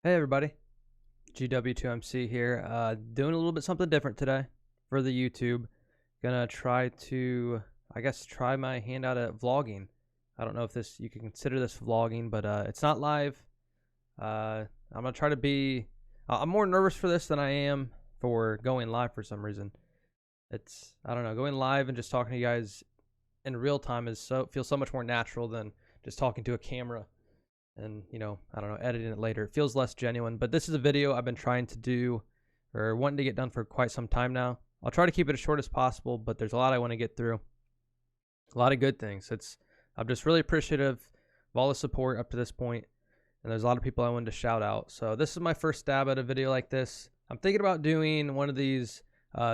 Hey everybody, GW2MC here. Doing a little bit something different today for the YouTube. Gonna try to, try my hand out at vlogging. I don't know if you can consider this vlogging, but it's not live. I'm gonna try to be. I'm more nervous for this than I am for going live for some reason. I don't know, going live and just talking to you guys in real time feels so much more natural than just talking to a camera and I don't know, editing it later. It feels less genuine, but this is a video I've been trying to do or wanting to get done for quite some time now. I'll try to keep it as short as possible, but there's a lot I want to get through, a lot of good things. I'm just really appreciative of all the support up to this point, and there's a lot of people I wanted to shout out. So this is my first stab at a video like this. I'm thinking about doing one of these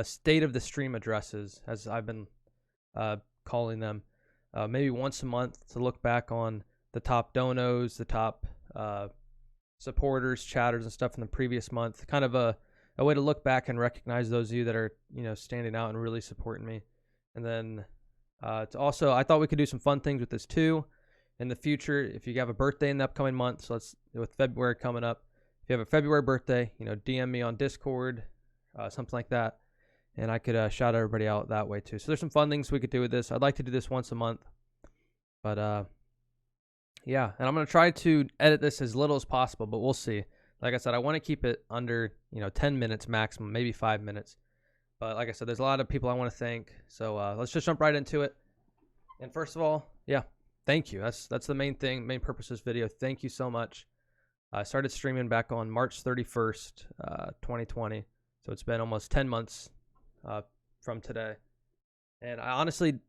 state of the stream addresses, as I've been calling them, maybe once a month, to look back on the top donos, the top supporters, chatters, and stuff from the previous month. Kind of a way to look back and recognize those of you that are standing out and really supporting me. And then also, I thought we could do some fun things with this too in the future. If you have a birthday in the upcoming month, so with February coming up, if you have a February birthday, DM me on Discord, something like that, and I could shout everybody out that way too. So there's some fun things we could do with this. I'd like to do this once a month, but yeah, and I'm going to try to edit this as little as possible, but we'll see. Like I said, I want to keep it under, 10 minutes maximum, maybe 5 minutes. But like I said, there's a lot of people I want to thank. So let's just jump right into it. And first of all, yeah, thank you. That's the main thing, main purpose of this video. Thank you so much. I started streaming back on March 31st, 2020. So it's been almost 10 months from today. And I honestly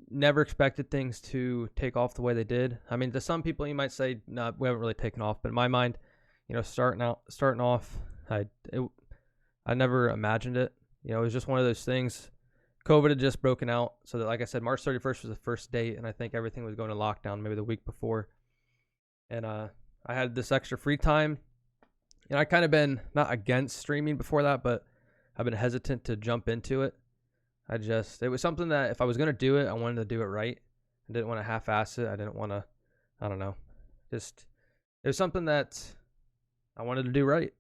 never expected things to take off the way they did. I mean, to some people you might say, no, we haven't really taken off. But in my mind, starting off, I never imagined it. It was just one of those things. COVID had just broken out. So that, like I said, March 31st was the first date. And I think everything was going to lockdown maybe the week before. And I had this extra free time. And I kind of been not against streaming before that, but I've been hesitant to jump into it. It was something that if I was going to do it, I wanted to do it right. I didn't want to half-ass it. I didn't want to, I don't know. It was something that I wanted to do right.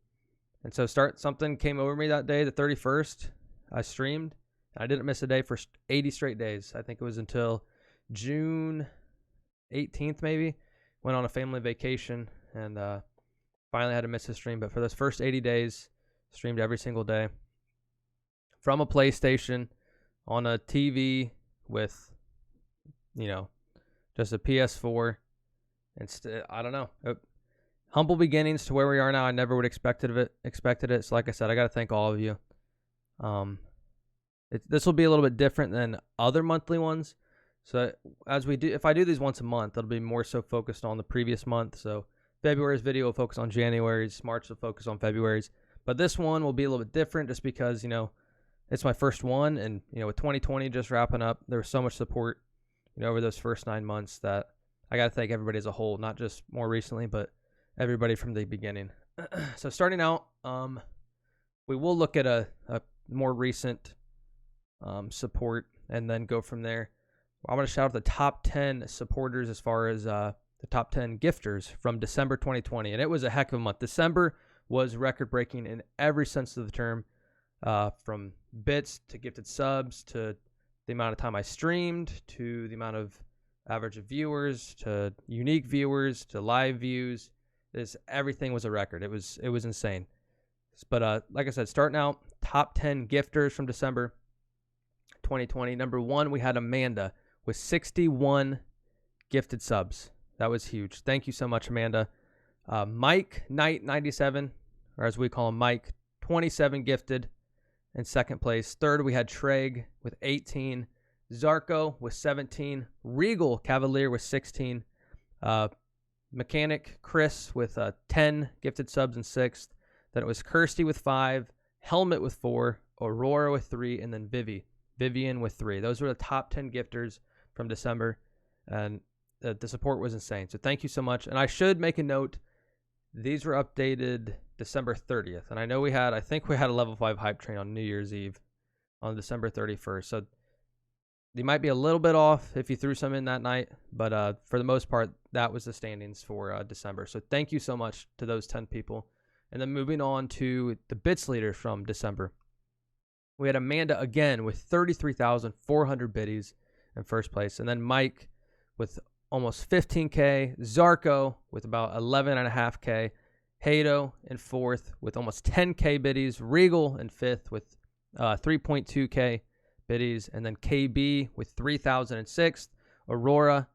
And so something came over me that day, the 31st. I streamed. I didn't miss a day for 80 straight days. I think it was until June 18th maybe. Went on a family vacation and finally had to miss a stream. But for those first 80 days, streamed every single day from a PlayStation, on a TV with, just a PS4. And I don't know. Humble beginnings to where we are now. I never would expected it. So like I said, I got to thank all of you. This will be a little bit different than other monthly ones. So if I do these once a month, it'll be more so focused on the previous month. So February's video will focus on January's, March will focus on February's. But this one will be a little bit different just because, it's my first one, and with 2020 just wrapping up, there was so much support, over those first 9 months that I got to thank everybody as a whole, not just more recently, but everybody from the beginning. So starting out, we will look at a more recent support and then go from there. I'm going to shout out the top 10 supporters as far as the top 10 gifters from December 2020, and it was a heck of a month. December was record-breaking in every sense of the term. From bits to gifted subs to the amount of time I streamed to the amount of average of viewers to unique viewers to live views. Everything was a record. It was insane. But like I said, starting out, top 10 gifters from December 2020. Number 1, we had Amanda with 61 gifted subs. That was huge. Thank you so much, Amanda. Mike Knight 97, or as we call him, Mike, 27 gifted. In second place. Third, we had Treg with 18. Zarco with 17. Regal Cavalier with 16. Mechanic Chris with 10 gifted subs in sixth. Then it was Kirsty with 5. Helmet with 4. Aurora with 3. And then Vivian with 3. Those were the top 10 gifters from December. And the support was insane. So thank you so much. And I should make a note. These were updated December 30th. And I think we had a level 5 hype train on New Year's Eve on December 31st. So they might be a little bit off if you threw some in that night. But for the most part, that was the standings for December. So thank you so much to those 10 people. And then moving on to the bits leaders from December. We had Amanda again with 33,400 biddies in first place. And then Mike with almost 15K. Zarco with about 11.5K. Hato in fourth with almost 10K biddies. Regal in fifth with 3.2K biddies. And then KB with 3,006. Aurora,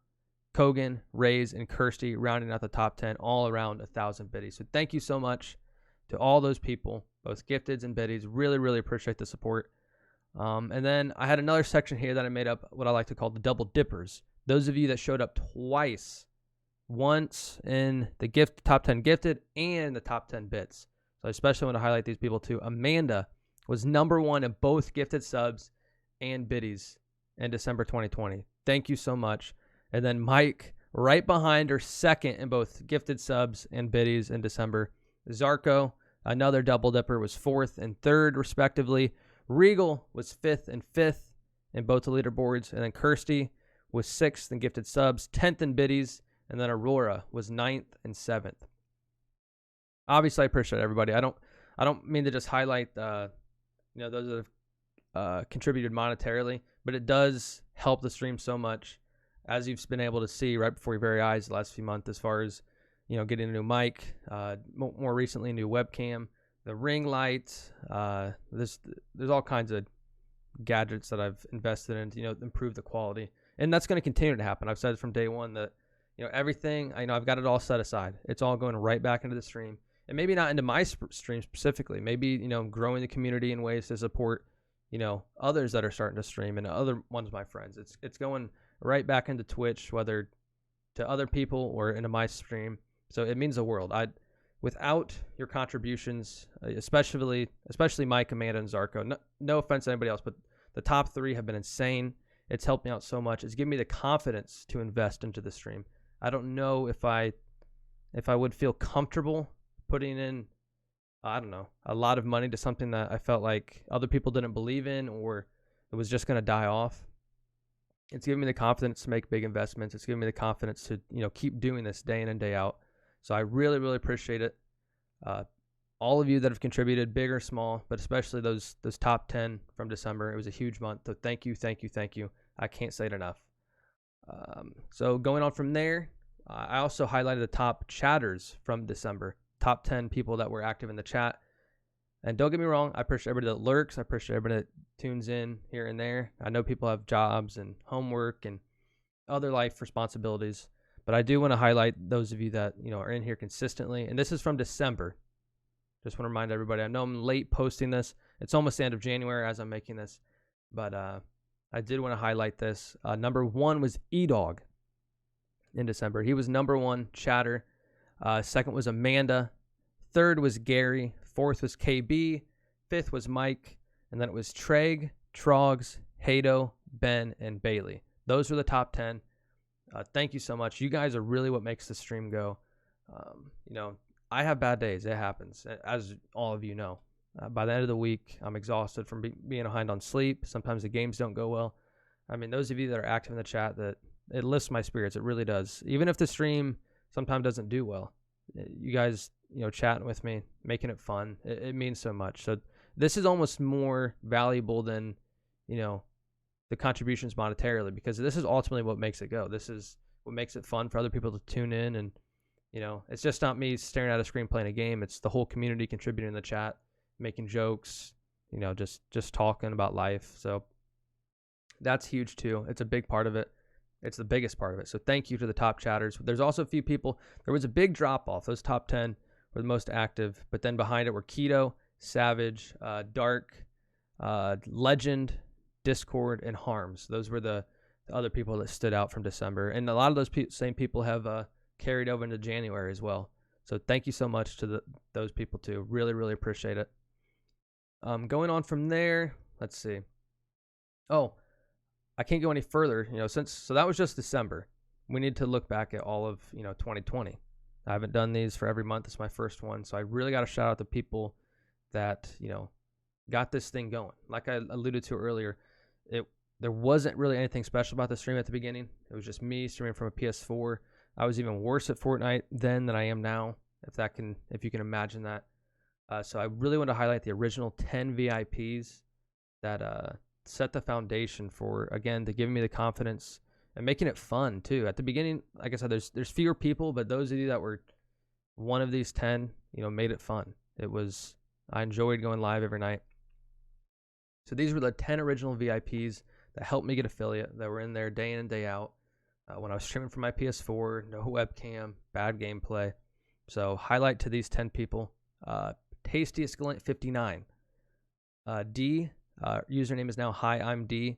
Kogan, Rays, and Kirsty rounding out the top 10, all around 1,000 biddies. So thank you so much to all those people, both gifteds and biddies. Really, really appreciate the support. And then I had another section here that I made up what I like to call the double dippers. Those of you that showed up twice, once in the top 10 gifted and the top 10 bits. So I especially want to highlight these people too. Amanda was number one in both gifted subs and biddies in December 2020. Thank you so much. And then Mike, right behind her, second in both gifted subs and biddies in December. Zarco, another double dipper, was fourth and third, respectively. Regal was fifth and fifth in both the leaderboards. And then Kirsty was sixth in gifted subs, 10th in biddies. And then Aurora was ninth and seventh. Obviously, I appreciate everybody. I don't mean to just highlight those that have contributed monetarily, but it does help the stream so much, as you've been able to see right before your very eyes the last few months, as far as getting a new mic, more recently a new webcam, the ring light. There's all kinds of gadgets that I've invested in to improve the quality, and that's going to continue to happen. I've said from day one that everything I've got it all set aside. It's all going right back into the stream, and maybe not into my stream specifically. Maybe growing the community in ways to support others that are starting to stream and other ones of my friends. It's going right back into Twitch, whether to other people or into my stream. So it means the world. Without your contributions, especially Mike, Amanda, and Zarco, no offense to anybody else, but the top three have been insane. It's helped me out so much. It's given me the confidence to invest into the stream. I don't know if I would feel comfortable putting in, a lot of money to something that I felt like other people didn't believe in, or it was just going to die off. It's given me the confidence to make big investments. It's given me the confidence to, keep doing this day in and day out. So I really, really appreciate it. All of you that have contributed, big or small, but especially those top 10 from December. It was a huge month. So thank you, thank you, thank you. I can't say it enough. So going on from there, I also highlighted the top chatters from December. Top 10 people that were active in the chat. And don't get me wrong, I appreciate everybody that lurks. I appreciate everybody that tunes in here and there. I know people have jobs and homework and other life responsibilities, but I do want to highlight those of you that are in here consistently. And this is from December. Just want to remind everybody, I know I'm late posting this. It's almost the end of January as I'm making this, but I did want to highlight this. Number one was E-Dog in December. He was number one chatter. Second was Amanda. Third was Gary. Fourth was KB. Fifth was Mike. And then it was Treg, Trogs, Hato, Ben, and Bailey. Those were the top 10. Thank you so much. You guys are really what makes the stream go. I have bad days. It happens, as all of you know. By the end of the week, I'm exhausted from being behind on sleep. Sometimes the games don't go well. Those of you that are active in the chat, it lifts my spirits. It really does. Even if the stream sometimes doesn't do well, you guys chatting with me, making it fun, it means so much. So this is almost more valuable than the contributions monetarily, because this is ultimately what makes it go. This is what makes it fun for other people to tune in, and it's just not me staring at a screen playing a game. It's the whole community contributing in the chat, making jokes, just talking about life. So that's huge too. It's a big part of it. It's the biggest part of it. So thank you to the top chatters. There's also a few people. There was a big drop off. Those top 10 were the most active, but then behind it were Keto, Savage, Dark, Legend, Discord, and Harms. Those were the other people that stood out from December. And a lot of those same people have carried over into January as well. So thank you so much to those people too. Really, really appreciate it. Going on from there, let's see. Oh, I can't go any further, so that was just December. We need to look back at all of, 2020. I haven't done these for every month. It's my first one. So I really got to shout out the people that, got this thing going. Like I alluded to earlier, there wasn't really anything special about the stream at the beginning. It was just me streaming from a PS4. I was even worse at Fortnite then than I am now, if you can imagine that. So I really want to highlight the original 10 VIPs that set the foundation for, again, to giving me the confidence and making it fun too. At the beginning, like I said, there's fewer people, but those of you that were one of these 10, made it fun. I enjoyed going live every night. So these were the 10 original VIPs that helped me get affiliate, that were in there day in and day out. When I was streaming from my PS4, no webcam, bad gameplay. So highlight to these 10 people. Tastiest Glint 59. D, username is now Hi, I'm D.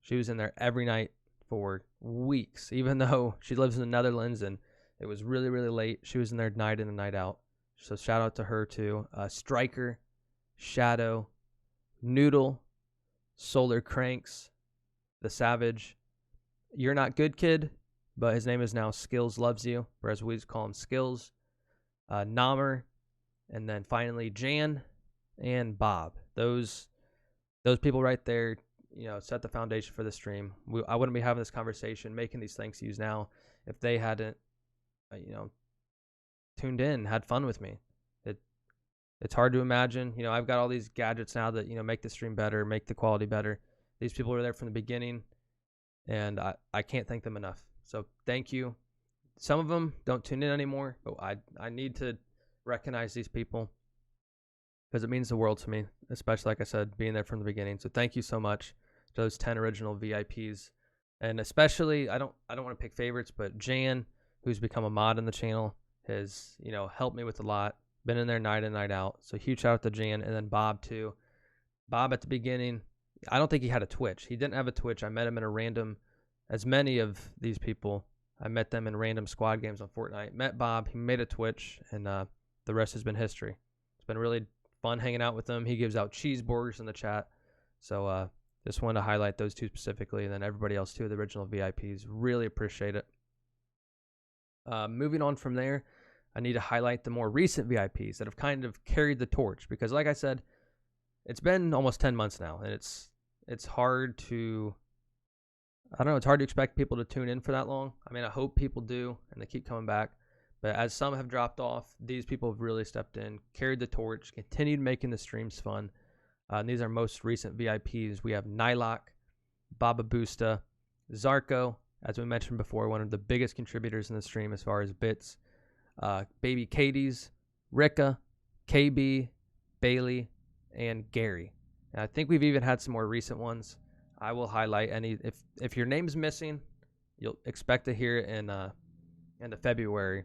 She was in there every night for weeks, even though she lives in the Netherlands and it was really, really late. She was in there night in and night out. So shout out to her too. Striker, Shadow, Noodle, Solar Cranks, The Savage. You're Not Good Kid, but his name is now Skills Loves You, or as we call him, Skills. Namer, and then finally Jan and Bob. Those people right there, set the foundation for the stream. I wouldn't be having this conversation, making these thanks yous now, if they hadn't, tuned in, had fun with me. It's hard to imagine. I've got all these gadgets now that make the stream better, make the quality better. These people were there from the beginning, and I can't thank them enough. So thank you. Some of them don't tune in anymore, but I need to recognize these people because it means the world to me, especially, like I said, being there from the beginning. So thank you so much to those 10 original VIPs. And especially, I don't want to pick favorites, but Jan, who's become a mod in the channel, has, helped me with a lot. Been in there night in, night out. So huge shout out to Jan, and then Bob too. Bob at the beginning, I don't think he had a Twitch. He didn't have a Twitch. I met him in a random, as many of these people, I met them in random squad games on Fortnite. Met Bob, he made a Twitch, and the rest has been history. It's been really fun hanging out with him. He gives out cheeseburgers in the chat. So just wanted to highlight those two specifically, and then everybody else too, the original VIPs. Really appreciate it. Moving on from there, I need to highlight the more recent VIPs that have kind of carried the torch, because like I said, it's been almost 10 months now, and it's hard to, I don't know, it's hard to expect people to tune in for that long. I mean, I hope people do, and they keep coming back. But as some have dropped off, these people have really stepped in, carried the torch, continued making the streams fun. And these are most recent VIPs. We have Nylok, Baba Boosta, Zarco, as we mentioned before, one of the biggest contributors in the stream as far as bits. Baby Katie's, Rika, KB, Bailey, and Gary. And I think we've even had some more recent ones. I will highlight any. If your name's missing, you'll expect to hear it in the February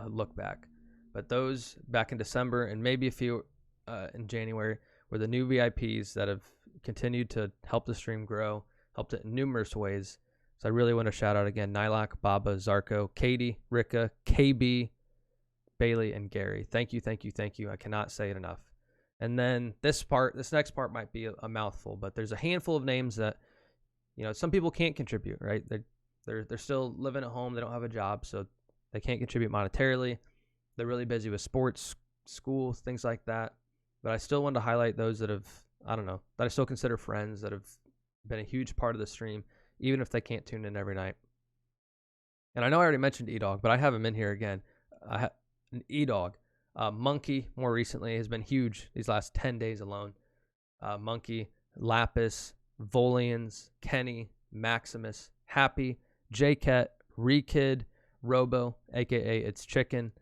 look back. But those back in December and maybe a few in January were the new VIPs that have continued to help the stream grow, helped it in numerous ways. So I really want to shout out again Nylok, Baba, Zarco, Katie, Rika, KB, Bailey, and Gary. Thank you, thank you, thank you. I cannot say it enough. And then this next part might be a mouthful, but there's a handful of names that, some people can't contribute, right? They're still living at home. They don't have a job, so they can't contribute monetarily. They're really busy with sports, school, things like that. But I still wanted to highlight those that have, that I still consider friends, that have been a huge part of the stream, even if they can't tune in every night. And I know I already mentioned E-Dog, but I have him in here again. E-Dog. Monkey, more recently, has been huge these last 10 days alone. Monkey, Lapis, Volians, Kenny, Maximus, Happy, J-Cat, Rekid, Robo, a.k.a. It's Chicken,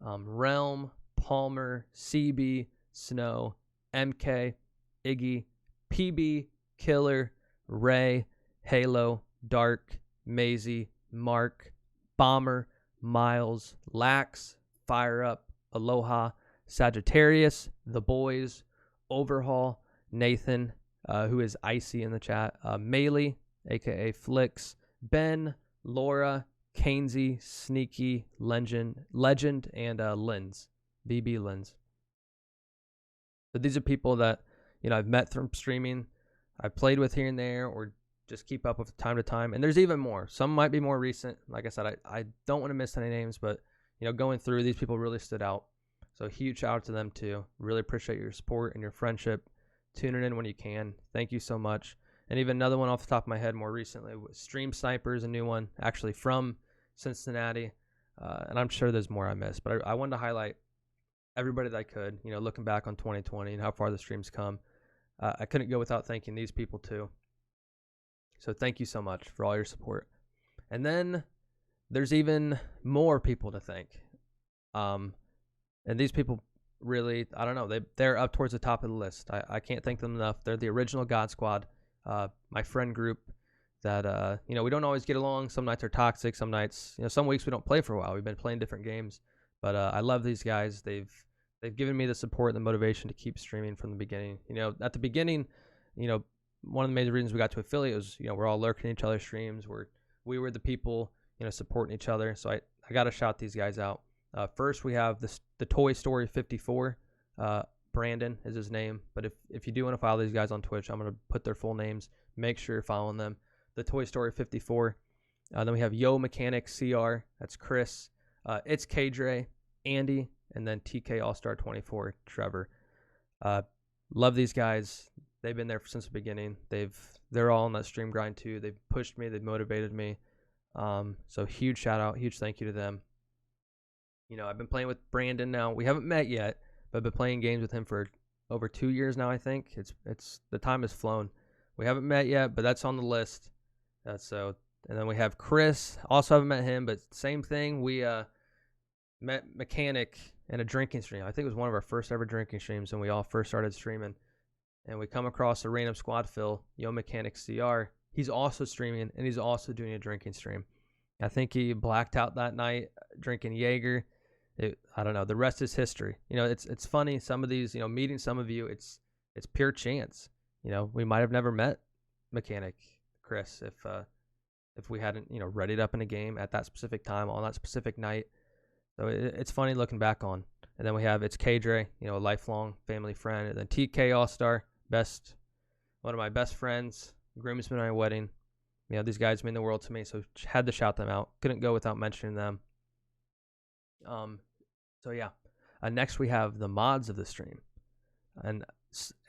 Realm, Palmer, CB, Snow, MK, Iggy, PB, Killer, Ray, Halo, Dark, Maisie, Mark, Bomber, Miles, Lax, Fire Up, Aloha, Sagittarius, The Boys, Overhaul, Nathan, who is Icy in the chat, Melee, aka Flix, Ben, Laura, Kainsey, Sneaky, Legend, and Lins, BB Lins. So these are people that, I've met from streaming, I've played with here and there, or just keep up with time to time. And there's even more. Some might be more recent. Like I said, I don't want to miss any names, but, going through, these people really stood out. So huge shout out to them too. Really appreciate your support and your friendship. Tuning in when you can. Thank you so much. And even another one off the top of my head more recently was Stream Snipers, a new one, actually from Cincinnati. And I'm sure there's more I missed, but I wanted to highlight everybody that I could. You know, looking back on 2020 and how far the stream's come, I couldn't go without thanking these people too. So thank you so much for all your support. And then there's even more people to thank. And these people really, I don't know, they're up towards the top of the list. I can't thank them enough. They're the original God Squad, my friend group that, you know, we don't always get along. Some nights are toxic. Some nights, you know, some weeks we don't play for a while. We've been playing different games. But I love these guys. They've given me the support and the motivation to keep streaming from the beginning. You know, at the beginning, you know, one of the major reasons we got to affiliate was, you know, we're all lurking each other's streams. We were the people, you know, supporting each other. So I got to shout these guys out. First, we have the Toy Story 54. Brandon is his name. But if you do want to follow these guys on Twitch, I'm going to put their full names. Make sure you're following them. The Toy Story 54. Then we have Yo Mechanic CR. That's Chris. It's KJ, Andy, and then TK All-Star 24, Trevor. Love these guys. They've been there since the beginning. They're all on that stream grind too. They've pushed me. They've motivated me. So huge shout out, huge thank you to them. You know, I've been playing with Brandon now. We haven't met yet, but I've been playing games with him for over 2 years now. I think it's the time has flown. We haven't met yet, but that's on the list. And then we have Chris. Also haven't met him, but same thing. We met Mechanic in a drinking stream. I think it was one of our first ever drinking streams, and we all first started streaming. And we come across a random squad fill, Yo Mechanic CR. He's also streaming, and he's also doing a drinking stream. I think he blacked out that night drinking Jaeger. I don't know. The rest is history. You know, it's funny. Some of these, you know, meeting some of you, it's pure chance. You know, we might have never met Mechanic Chris if we hadn't, you know, readied up in a game at that specific time on that specific night. So it's funny looking back on. And then we have it's KJ, you know, a lifelong family friend. And then TK All-Star, one of my best friends, groomsmen at my wedding. You know, these guys mean the world to me, so had to shout them out. Couldn't go without mentioning them. So yeah. Next we have the mods of the stream. And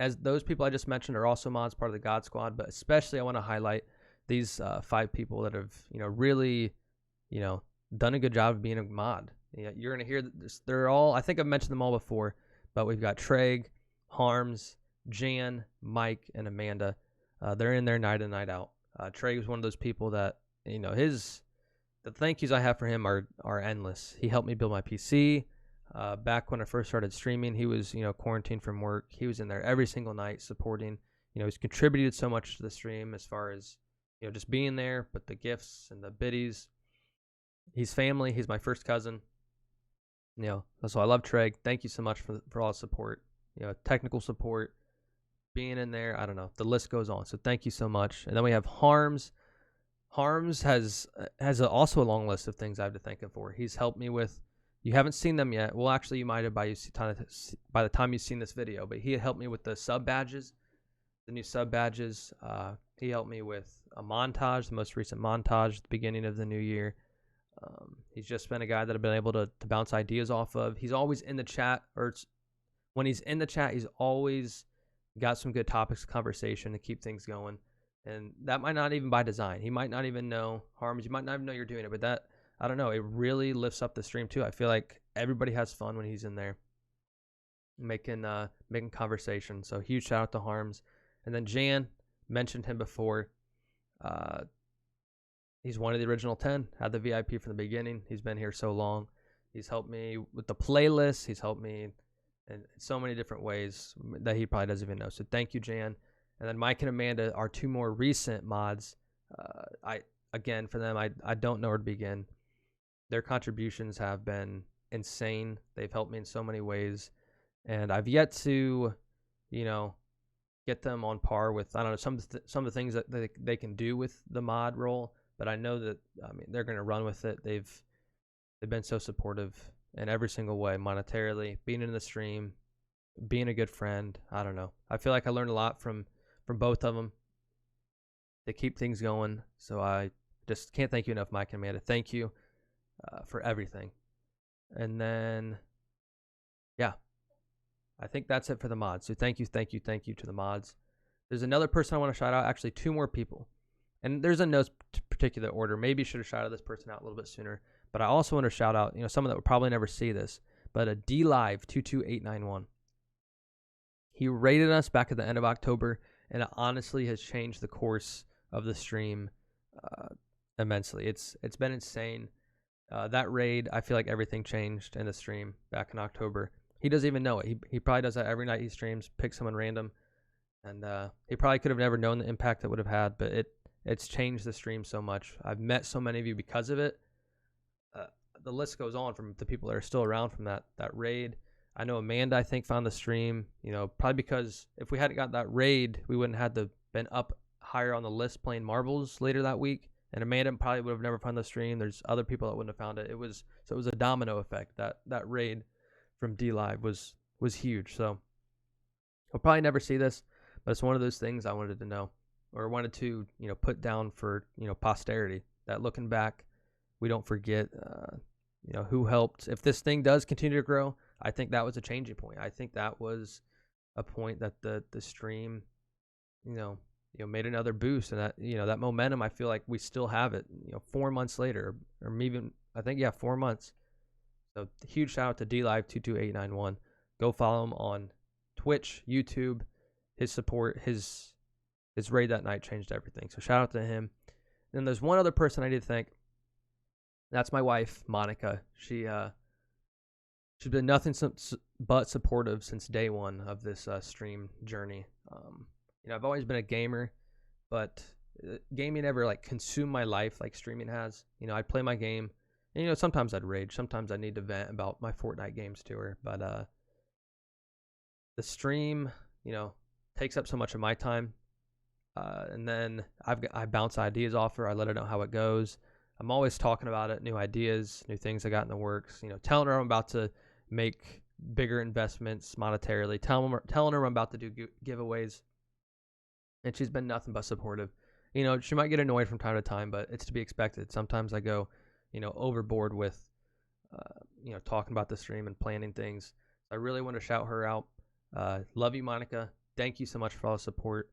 as those people I just mentioned are also mods, part of the God Squad, but especially I want to highlight these 5 people that have, you know, really, you know, done a good job of being a mod. Yeah, you're going to hear this. They're all, I think I've mentioned them all before, but we've got Treg, Harms, Jan, Mike, and Amanda. They're in there night in, night out. Treg is one of those people that, you know, the thank yous I have for him are endless. He helped me build my PC. Back when I first started streaming, he was, you know, quarantined from work. He was in there every single night supporting. You know, he's contributed so much to the stream as far as, you know, just being there, but the gifts and the biddies. He's family. He's my first cousin. You know, so I love Treg. Thank you so much for all the support. You know, technical support, being in there. I don't know. The list goes on. So thank you so much. And then we have Harms. Harms has also a long list of things I have to thank him for. He's helped me with. You haven't seen them yet. Well, actually, you might have by the time you've seen this video. But he helped me with the sub badges, the new sub badges. He helped me with a montage, the most recent montage at the beginning of the new year. He's just been a guy that I've been able to bounce ideas off of. He's always in the chat, when he's in the chat, he's always got some good topics of conversation to keep things going. And that might not even by design. He might not even know, Harms, you might not even know you're doing it, but that, I don't know, it really lifts up the stream too. I feel like everybody has fun when he's in there making conversation. So huge shout out to Harms. And then Jan, mentioned him before. He's one of the original 10, had the VIP from the beginning. He's been here so long. He's helped me with the playlist. He's helped me in so many different ways that he probably doesn't even know. So thank you, Jan. And then Mike and Amanda are 2 more recent mods. Again, for them, I don't know where to begin. Their contributions have been insane. They've helped me in so many ways. And I've yet to, you know, get them on par with, I don't know, some of the things that they can do with the mod role. But I know that, I mean, they're going to run with it. They've been so supportive in every single way, monetarily, being in the stream, being a good friend. I don't know. I feel like I learned a lot from both of them. They keep things going. So I just can't thank you enough, Mike and Amanda. Thank you for everything. And then, yeah, I think that's it for the mods. So thank you to the mods. There's another person I want to shout out. Actually, 2 more people. And there's in no particular order. Maybe should have shouted this person out a little bit sooner. But I also want to shout out, you know, someone that would probably never see this. but a DLive22891. He rated us back at the end of October, and it honestly has changed the course of the stream immensely. It's been insane. That raid, I feel like everything changed in the stream back in October. He doesn't even know it. He probably does that every night he streams, picks someone random, and he probably could have never known the impact it would have had, but it's changed the stream so much. I've met so many of you because of it. The list goes on from the people that are still around from that raid. I know Amanda, I think, found the stream, probably because if we hadn't got that raid, we wouldn't have been up higher on the list playing marbles later that week. And Amanda probably would have never found the stream. There's other people that wouldn't have found it. It was a domino effect. That raid from DLive was huge. So I'll probably never see this, but it's one of those things I wanted to know, or wanted to put down for posterity. That looking back, we don't forget who helped. If this thing does continue to grow, I think that was a changing point. I think that was a point that the stream made another boost, and that momentum, I feel like we still have it 4 months later, or even I think 4 months. So huge shout out to DLive22891. Go follow him on Twitch, YouTube. His support, his raid that night changed everything. So shout out to him. Then there's one other person I need to thank. That's my wife, Monica. She's been nothing but supportive since day one of this stream journey. I've always been a gamer, but gaming never like consumed my life like streaming has. I'd play my game, and sometimes I'd rage, sometimes I need to vent about my Fortnite games to her. But the stream, takes up so much of my time, and then I bounce ideas off her. I let her know how it goes. I'm always talking about it, new ideas, new things I got in the works. Telling her I'm about to make bigger investments monetarily. Telling her I'm about to do giveaways. And she's been nothing but supportive. She might get annoyed from time to time, but it's to be expected. Sometimes I go, overboard with, talking about the stream and planning things. I really want to shout her out. Love you, Monica. Thank you so much for all the support.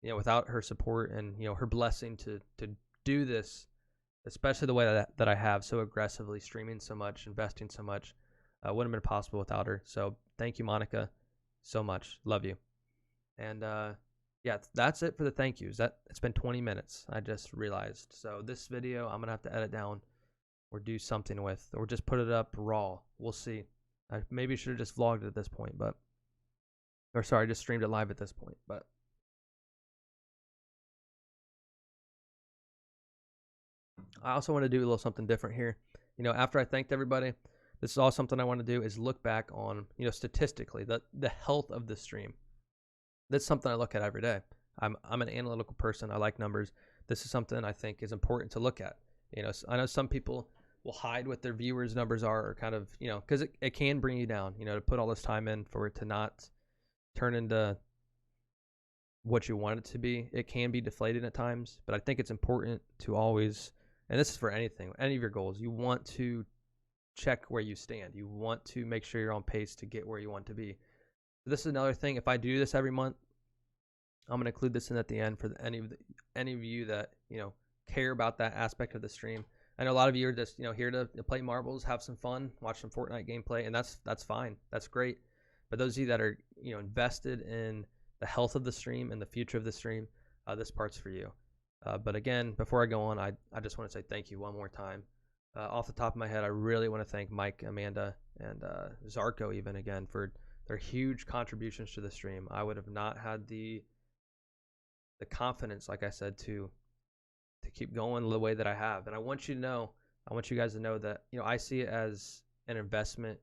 Without her support and, her blessing to do this, especially the way that I have so aggressively, streaming so much, investing so much, wouldn't have been possible without her. So thank you, Monica, so much. Love you. And that's it for the thank yous. It's been 20 minutes, I just realized. So this video I'm gonna have to edit down or do something with, or just put it up raw. We'll see. I maybe should have just vlogged it at this point, just streamed it live at this point. But I also want to do a little something different here. After I thanked everybody, this is all something I want to do is look back on, statistically, the health of the stream. That's something I look at every day. I'm an analytical person. I like numbers. This is something I think is important to look at. I know some people will hide what their viewers' numbers are, or kind of, because it can bring you down, to put all this time in for it to not turn into what you want it to be. It can be deflating at times, but I think it's important to always, and this is for anything, any of your goals, you want to check where you stand. You want to make sure you're on pace to get where you want to be. This is another thing. If I do this every month, I'm going to include this in at the end for any of you that care about that aspect of the stream. I know a lot of you are just here to play marbles, have some fun, watch some Fortnite gameplay, and that's fine. That's great. But those of you that are invested in the health of the stream and the future of the stream, this part's for you. But again, before I go on, I just want to say thank you one more time. Off the top of my head, I really want to thank Mike, Amanda, and Zarco even again for their huge contributions to the stream. I would have not had the confidence, like I said, to keep going the way that I have. And I want you guys to know that I see it as an investment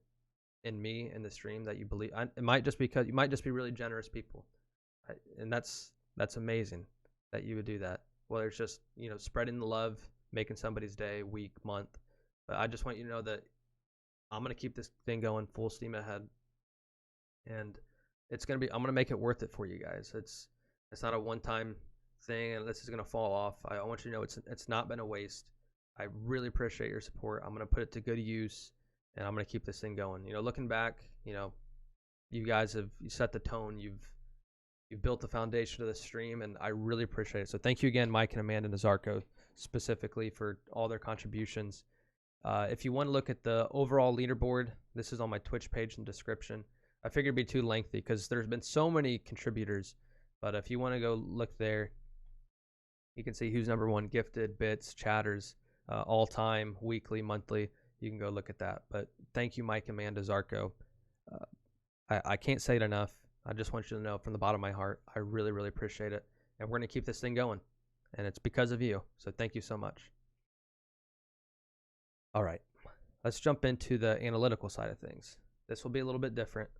in me in the stream, that you believe. It might just because you might just be really generous people, and that's amazing that you would do that. Whether it's just spreading the love, making somebody's day, week, month. But I just want you to know that I'm gonna keep this thing going full steam ahead. And I'm going to make it worth it for you guys. It's not a one-time thing and this is going to fall off. I want you to know it's not been a waste. I really appreciate your support. I'm going to put it to good use, and I'm going to keep this thing going. Looking back, you guys have set the tone. You've built the foundation of the stream, and I really appreciate it. So thank you again, Mike and Amanda and Zarco, specifically for all their contributions. If you want to look at the overall leaderboard, this is on my Twitch page in the description. I figured it'd be too lengthy because there's been so many contributors. But if you want to go look there, you can see who's number one, gifted, bits, chatters, all time, weekly, monthly. You can go look at that. But thank you, Mike and PcZarco. I can't say it enough. I just want you to know from the bottom of my heart, I really, really appreciate it. And we're going to keep this thing going. And it's because of you. So thank you so much. All right. Let's jump into the analytical side of things. This will be a little bit different.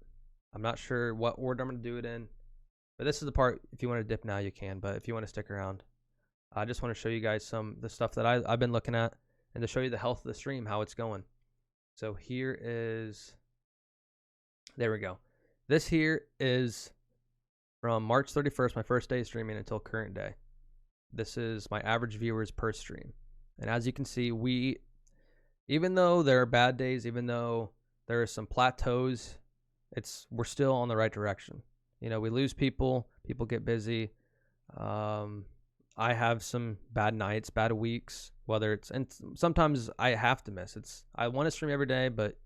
I'm not sure what order I'm going to do it in. But this is the part, if you want to dip now, you can. But if you want to stick around, I just want to show you guys the stuff that I've been looking at and to show you the health of the stream, how it's going. So here is, there we go. This here is from March 31st, my first day streaming, until current day. This is my average viewers per stream. And as you can see, even though there are bad days, even though there are some plateaus, we're still on the right direction. You know, we lose people get busy. I have some bad nights, bad weeks, and sometimes I have to miss. I want to stream every day, but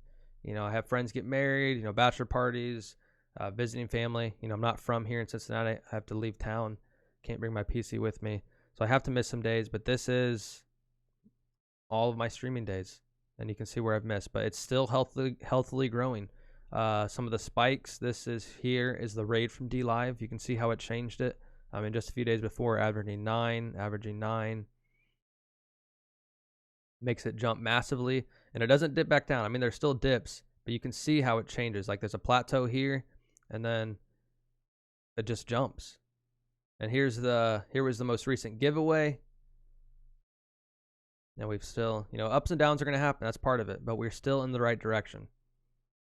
you know, I have friends get married, you know, bachelor parties, visiting family. You know, I'm not from here in Cincinnati. I have to leave town. Can't bring my PC with me. So I have to miss some days, but this is all of my streaming days. And you can see where I've missed, but it's still healthily growing. Some of the spikes, this is the raid from D Live. You can see how it changed it. I mean, just a few days before, averaging 9, makes it jump massively, and it doesn't dip back down. I mean, there's still dips, but you can see how it changes. Like there's a plateau here, and then it just jumps. And here was the most recent giveaway. And we've still, you know, ups and downs are going to happen. That's part of it, but we're still in the right direction.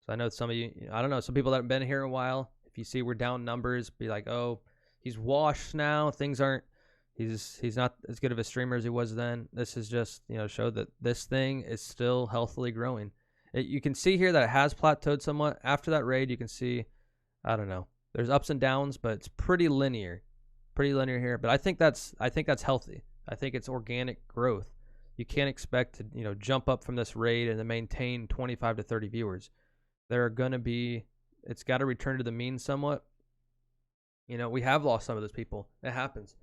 So I know some of you, I don't know, some people that have been here a while, if you see we're down numbers, be like, oh, he's washed now. Things aren't, he's not as good of a streamer as he was then. This is just, you know, show that this thing is still healthily growing. You can see here that it has plateaued somewhat. After that raid, you can see, I don't know, there's ups and downs, but it's pretty linear here. But I think that's healthy. I think it's organic growth. You can't expect to, you know, jump up from this raid and to maintain 25 to 30 viewers. There are going to be, it's got to return to the mean somewhat. You know, we have lost some of those people. It happens.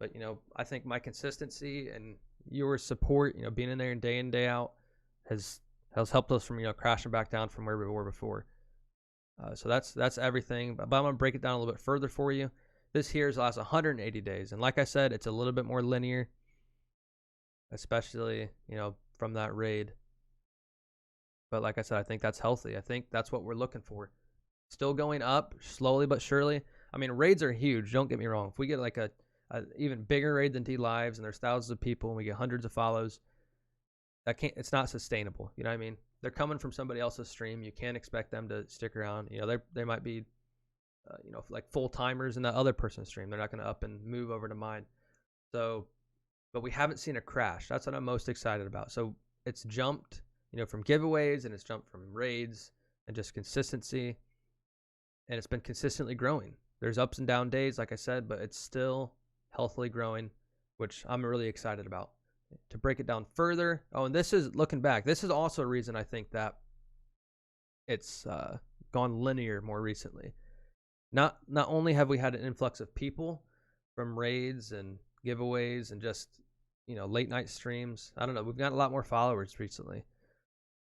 But, you know, I think my consistency and your support, you know, being in there and day out has helped us from, you know, crashing back down from where we were before. So that's everything. But I'm going to break it down a little bit further for you. This here is the last 180 days. And like I said, it's a little bit more linear, especially, you know, from that raid. But like I said, I think that's healthy. I think that's what we're looking for. Still going up slowly but surely. I mean, raids are huge. Don't get me wrong. If we get like a even bigger raid than D Lives and there's thousands of people and we get hundreds of follows, it's not sustainable. You know what I mean? They're coming from somebody else's stream. You can't expect them to stick around. You know, they might be, you know, like full timers in that other person's stream. They're not going to up and move over to mine. So, but we haven't seen a crash. That's what I'm most excited about. So it's jumped, you know, from giveaways, and it's jumped from raids and just consistency. And it's been consistently growing. There's ups and down days, like I said, but it's still healthily growing, which I'm really excited about. To break it down further, oh, and this is, looking back, this is also a reason I think that it's gone linear more recently. Not only have we had an influx of people from raids and giveaways and just, you know, late night streams. I don't know. We've got a lot more followers recently,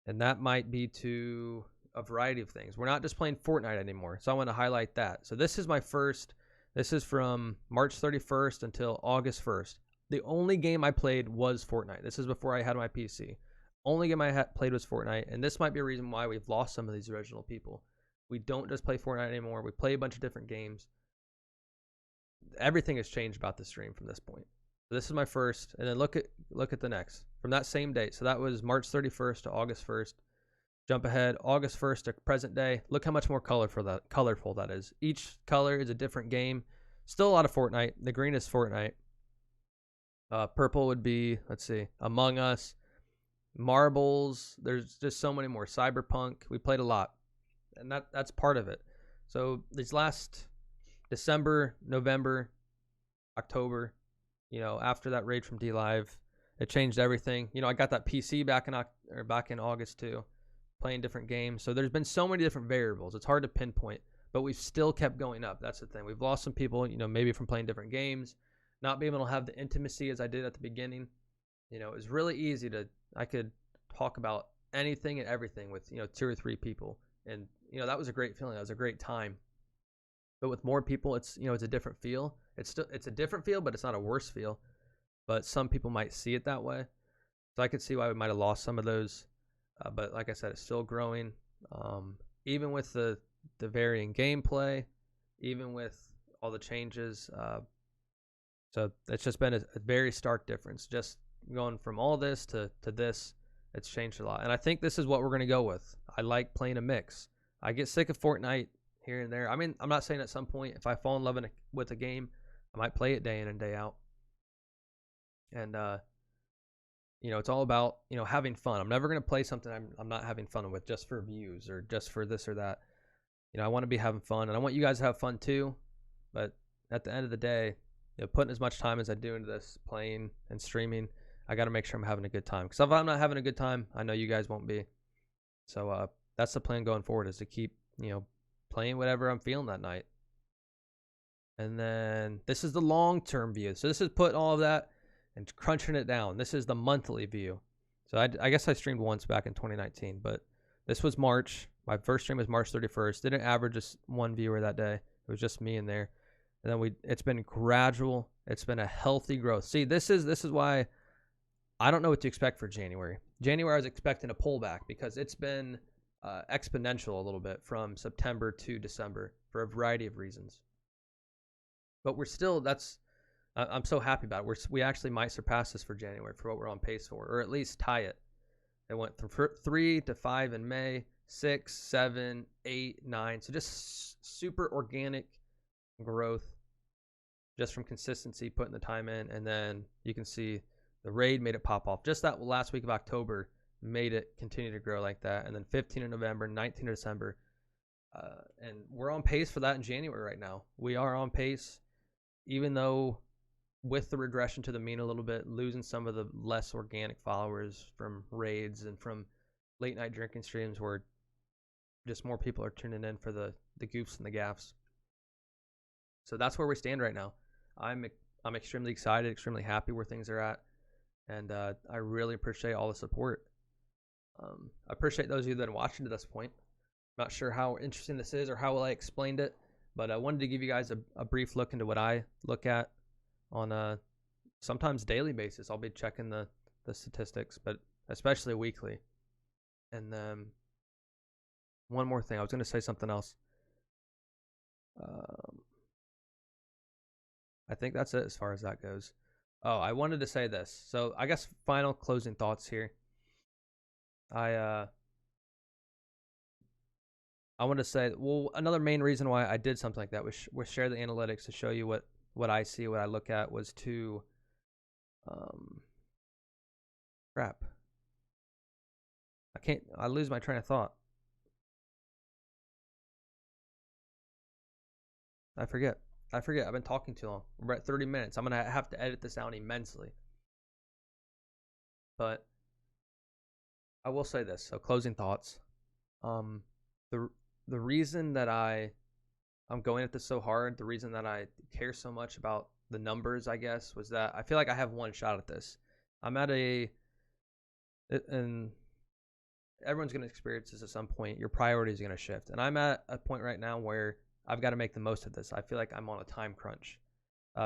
and that might be to a variety of things. We're not just playing Fortnite anymore, so I want to highlight that. So this is my first. This is from March 31st until August 1st. The only game I played was Fortnite. This is before I had my PC. Only game I played was Fortnite, and this might be a reason why we've lost some of these original people. We don't just play Fortnite anymore. We play a bunch of different games. Everything has changed about the stream from this point. So this is my first, and then look at the next from that same date. So that was March 31st to August 1st. Jump ahead, August 1st to present day. Look how much more colorful that is. Each color is a different game. Still a lot of Fortnite. The green is Fortnite. Purple would be, let's see, Among Us, Marbles. There's just so many more. Cyberpunk. We played a lot, and that's part of it. So these last December, November, October, you know, after that raid from D Live, it changed everything. You know, I got that PC back in August too, playing different games. So there's been so many different variables. It's hard to pinpoint, but we've still kept going up. That's the thing. We've lost some people, you know, maybe from playing different games, not being able to have the intimacy as I did at the beginning. You know, it was really easy I could talk about anything and everything with, you know, 2 or 3 people. And, you know, that was a great feeling. That was a great time. But with more people, it's, you know, it's a different feel. It's a different feel, but it's not a worse feel. But some people might see it that way. So I could see why we might have lost some of those. But like I said, it's still growing. Even with the varying gameplay, even with all the changes. So it's just been a very stark difference. Just going from all this to this, it's changed a lot. And I think this is what we're going to go with. I like playing a mix. I get sick of Fortnite here and there. I mean, I'm not saying at some point if I fall in love with a game, I might play it day in and day out. And, you know, it's all about, you know, having fun. I'm never going to play something I'm not having fun with just for views or just for this or that. You know, I want to be having fun, and I want you guys to have fun too. But at the end of the day, you know, putting as much time as I do into this, playing and streaming, I got to make sure I'm having a good time. Because if I'm not having a good time, I know you guys won't be. So that's the plan going forward, is to keep, you know, playing whatever I'm feeling that night. And then this is the long-term view. So this is putting all of that and crunching it down. This is the monthly view. So I guess I streamed once back in 2019, but this was March. My first stream was March 31st. Didn't average just one viewer that day. It was just me in there. And then it's been gradual. It's been a healthy growth. See, this is why I don't know what to expect for January. January I was expecting a pullback because it's been exponential a little bit from September to December for a variety of reasons. But we're still, I'm so happy about it. We actually might surpass this for January for what we're on pace for, or at least tie it. It went from 3 to 5 in May, 6, 7, 8, 9. So just super organic growth just from consistency, putting the time in. And then you can see the raid made it pop off. Just that last week of October made it continue to grow like that. And then 15 in November, 19 in December. And we're on pace for that in January right now. We are on pace, even though with the regression to the mean a little bit, losing some of the less organic followers from raids and from late night drinking streams where just more people are tuning in for the goofs and the gaffs. So that's where we stand right now. I'm extremely excited, extremely happy where things are at, and I really appreciate all the support. I appreciate those of you that are watching to this point. Not sure how interesting this is or how well I explained it, but I wanted to give you guys a brief look into what I look at on a sometimes daily basis. I'll be checking the statistics, but especially weekly. And then one more thing. I was going to say something else. I think that's it as far as that goes. Oh, I wanted to say this. So I guess final closing thoughts here. I want to say, well, another main reason why I did something like that was share the analytics to show you what I see, what I look at, was to crap. I lose my train of thought. I forget. I've been talking too long. We're at 30 minutes. I'm going to have to edit this down immensely. But I will say this. So closing thoughts. The reason that I'm going at this so hard, the reason that I care so much about the numbers, I guess, was that I feel like I have one shot at this. I'm at and everyone's going to experience this at some point. Your priorities are going to shift. And I'm at a point right now where I've got to make the most of this. I feel like I'm on a time crunch.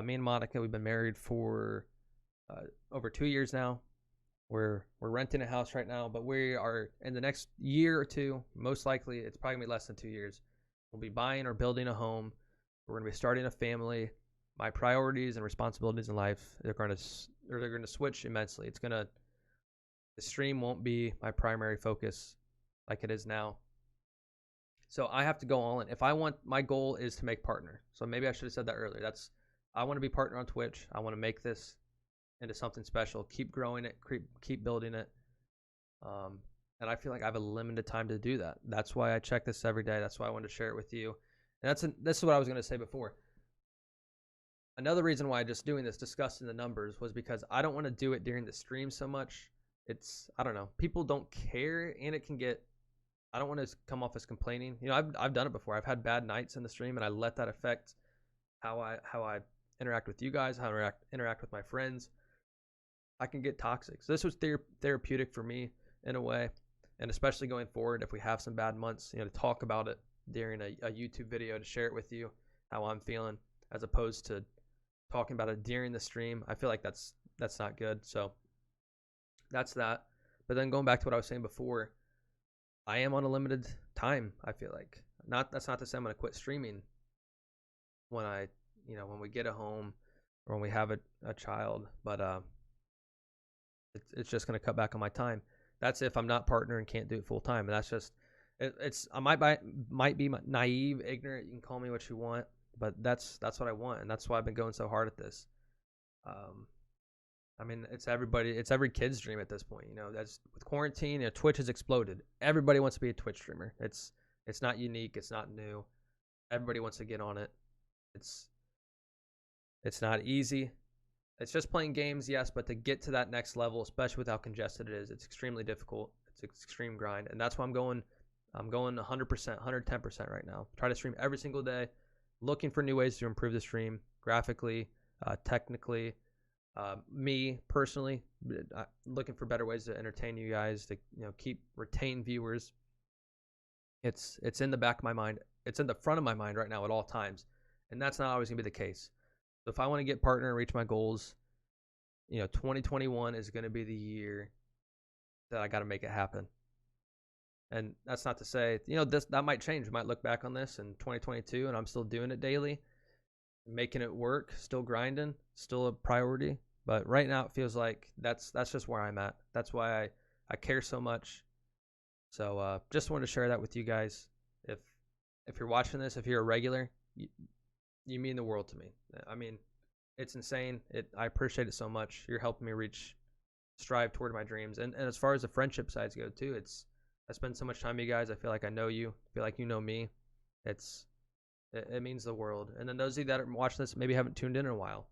Me and Monica, we've been married for over 2 years now. We're renting a house right now, but we are in the next year or two, most likely, it's probably going to be less than 2 years. We'll be buying or building a home. We're going to be starting a family. My priorities and responsibilities in life, they're going to switch immensely. The stream won't be my primary focus like it is now. So I have to go all in. My goal is to make partner. So maybe I should have said that earlier. I want to be partner on Twitch. I want to make this into something special, keep growing it, keep building it. And I feel like I have a limited time to do that. That's why I check this every day. That's why I wanted to share it with you. And this is what I was going to say before. Another reason why just doing this, discussing the numbers, was because I don't want to do it during the stream so much. I don't know, people don't care, and it can get, I don't want to come off as complaining. You know, I've done it before. I've had bad nights in the stream, and I let that affect how I interact with you guys, how I interact with my friends. I can get toxic. So this was therapeutic for me in a way, and especially going forward, if we have some bad months, you know, to talk about it during a YouTube video, to share it with you how I'm feeling, as opposed to talking about it during the stream. I feel like that's not good. So that's that. But then going back to what I was saying before, I am on a limited time. I feel like that's not to say I'm gonna quit streaming when when we get a home or when we have a child, but it's just gonna cut back on my time. That's if I'm not partner and can't do it full time, and that's just I might be naive, ignorant. You can call me what you want, but that's what I want, and that's why I've been going so hard at this. I mean, it's every kid's dream at this point. You know, that's with quarantine. You know, Twitch has exploded. Everybody wants to be a Twitch streamer. It's not unique. It's not new. Everybody wants to get on it. It's not easy. It's just playing games, yes, but to get to that next level, especially with how congested it is, it's extremely difficult. It's an extreme grind, and that's why I'm going 100%, 110% right now. Try to stream every single day, looking for new ways to improve the stream graphically, technically. Me personally, looking for better ways to entertain you guys, to retain viewers. It's in the back of my mind. It's in the front of my mind right now at all times, and that's not always gonna be the case. So if I want to get partner and reach my goals, 2021 is going to be the year that I got to make it happen. And that's not to say, that might change. I might look back on this in 2022 and I'm still doing it daily, making it work, still grinding, still a priority. But right now it feels like that's just where I'm at. That's why I care so much. So just wanted to share that with you guys. If you're watching this, if you're a regular, you mean the world to me. I mean, it's insane. I appreciate it so much. You're helping me strive toward my dreams. And as far as the friendship sides go too, I spend so much time with you guys. I feel like I know you. I feel like you know me. It means the world. And then those of you that are watching this maybe haven't tuned in a while.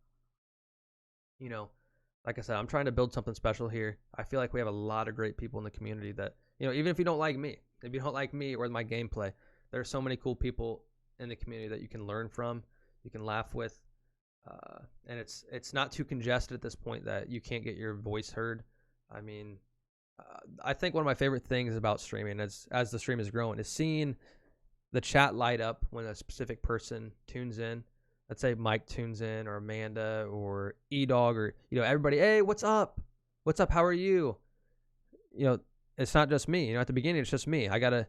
Like I said, I'm trying to build something special here. I feel like we have a lot of great people in the community that, even if you don't like me, or my gameplay, there are so many cool people in the community that you can learn from, you can laugh with, and it's not too congested at this point that you can't get your voice heard. I mean, I think one of my favorite things about streaming, as the stream is growing, is seeing the chat light up when a specific person tunes in. Let's say Mike tunes in, or Amanda, or E-Dog, or everybody. Hey, what's up? What's up? How are you? It's not just me. At the beginning, it's just me. I gotta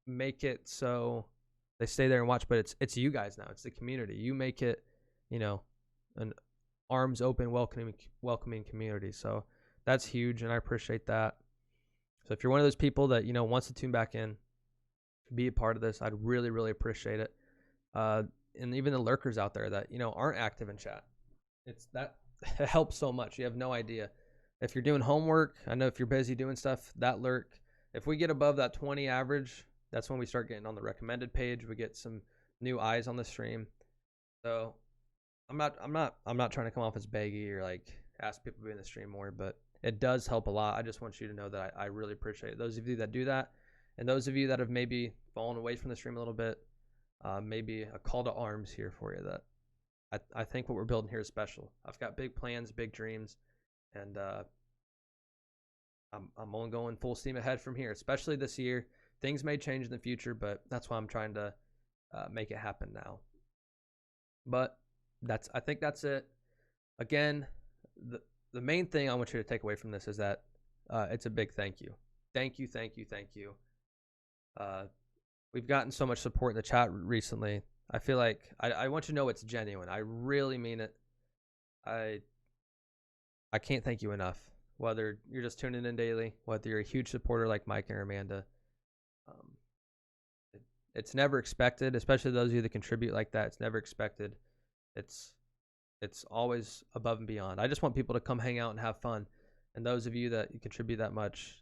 make it so they stay there and watch, but it's you guys now. It's the community. You make it, an arms open, welcoming community. So that's huge, and I appreciate that. So if you're one of those people that wants to tune back in, be a part of this, I'd really, really appreciate it. And even the lurkers out there that aren't active in chat, it helps so much. You have no idea. If you're doing homework, I know if you're busy doing stuff, that lurk. If we get above that 20 average, that's when we start getting on the recommended page. We get some new eyes on the stream. So I'm not trying to come off as baggy or like ask people to be in the stream more, but it does help a lot. I just want you to know that I really appreciate it. Those of you that do that, and those of you that have maybe fallen away from the stream a little bit, maybe a call to arms here for you. That I think what we're building here is special. I've got big plans, big dreams, and I'm only going full steam ahead from here, especially this year. Things may change in the future, but that's why I'm trying to make it happen now. But I think that's it. Again, the main thing I want you to take away from this is that it's a big thank you. Thank you. We've gotten so much support in the chat recently. I feel like I want you to know it's genuine. I really mean it. I can't thank you enough. Whether you're just tuning in daily, whether you're a huge supporter like Mike and Amanda, it's never expected, especially those of you that contribute like that. It's never expected. It's always above and beyond. I just want people to come hang out and have fun. And those of you that you contribute that much,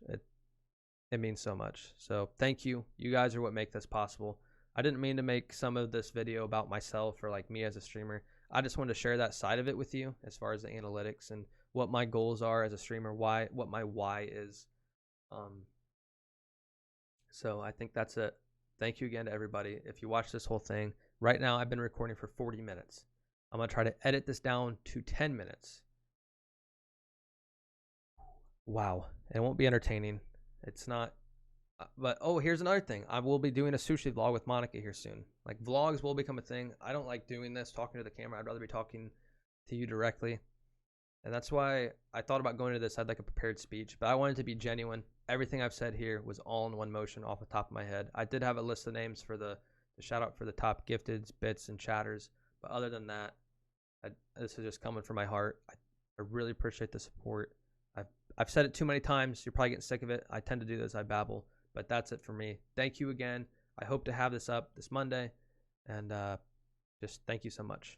it means so much. So thank you. You guys are what make this possible. I didn't mean to make some of this video about myself or like me as a streamer. I just wanted to share that side of it with you as far as the analytics and what my goals are as a streamer, what my why is. So I think that's it. Thank you again to everybody. If you watch this whole thing, right now I've been recording for 40 minutes. I'm going to try to edit this down to 10 minutes. Wow. It won't be entertaining. It's not. But, oh, here's another thing. I will be doing a sushi vlog with Monica here soon. Like, vlogs will become a thing. I don't like doing this, talking to the camera. I'd rather be talking to you directly. And that's why I thought about going to this. I had like a prepared speech, but I wanted to be genuine. Everything I've said here was all in one motion off the top of my head. I did have a list of names for the shout out for the top gifteds, bits, and chatters. But other than that, this is just coming from my heart. I really appreciate the support. I've said it too many times. You're probably getting sick of it. I tend to do this. I babble. But that's it for me. Thank you again. I hope to have this up this Monday. And just thank you so much.